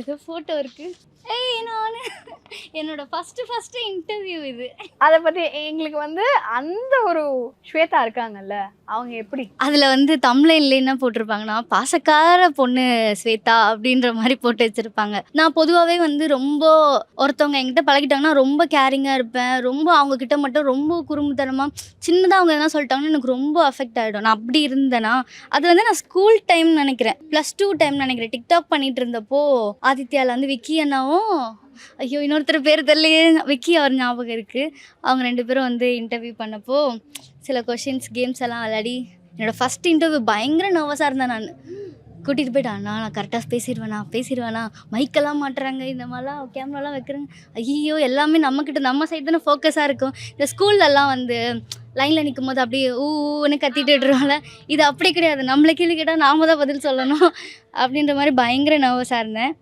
ஏதோ ஃபோட்டோ இருக்கு. நானு என்னோட ஃபர்ஸ்ட் இன்டர்வியூ இது. அத பத்தி எங்களுக்கு வந்து அந்த ஒரு ஸ்வேதா இருக்காங்கல்ல, அவங்க எப்படி? அதில் வந்து தம்ப்லைன்ல என்ன போட்டிருப்பாங்கன்னா, பாசக்கார பொண்ணு ஸ்வேதா அப்படின்ற மாதிரி போட்டு வச்சுருப்பாங்க. நான் பொதுவாகவே வந்து ரொம்ப ஒருத்தவங்க என்கிட்ட பழகிட்டாங்கன்னா ரொம்ப கேரிங்காக இருப்பேன். ரொம்ப அவங்கக்கிட்ட மட்டும் ரொம்ப குறும்புத்தனமாக சின்னதாக அவங்க எதனா சொல்லிட்டாங்கன்னா எனக்கு ரொம்ப அஃபெக்ட் ஆகிடும். நான் அப்படி இருந்தேனா, அது வந்து நான் ஸ்கூல் டைம் நினைக்கிறேன், +2 டைம் நினைக்கிறேன். டிக்டாக் பண்ணிட்டு இருந்தப்போ ஆதித்யாவில் வந்து விக்கி அண்ணாவும் ஐயோ இன்னொருத்தர் பேர் தெரியலையே, விக்கி அவர் ஞாபகம் இருக்குது. அவங்க 2 பேரும் வந்து இன்டர்வியூ பண்ணப்போ சில கொஷின்ஸ் கேம்ஸ் எல்லாம் விளையாடி என்னோடய ஃபஸ்ட் இன்டர்வியூ பயங்கர நர்வஸாக இருந்தேன். நான் கூட்டிகிட்டு போயிட்டேன், அண்ணா நான் கரெக்டாக பேசிடுவேண்ணா மைக்கெல்லாம் மாட்டுறாங்க, இந்த மாதிரிலாம் கேமராலாம் வைக்கிறாங்க, ஐயோ எல்லாமே நம்மக்கிட்ட நம்ம சைடு தானே ஃபோக்கஸாக இருக்கும். இந்த ஸ்கூல்லலாம் வந்து லைனில் நிற்கும் போது அப்படியே ஊன்னு கத்திட்டு விட்டுருவாங்கள, இது அப்படி கிடையாது. நம்மளை கேள்வி கேட்டால் நாம தான் பதில் சொல்லணும் அப்படின்ற மாதிரி பயங்கர நர்வஸாக இருந்தேன்.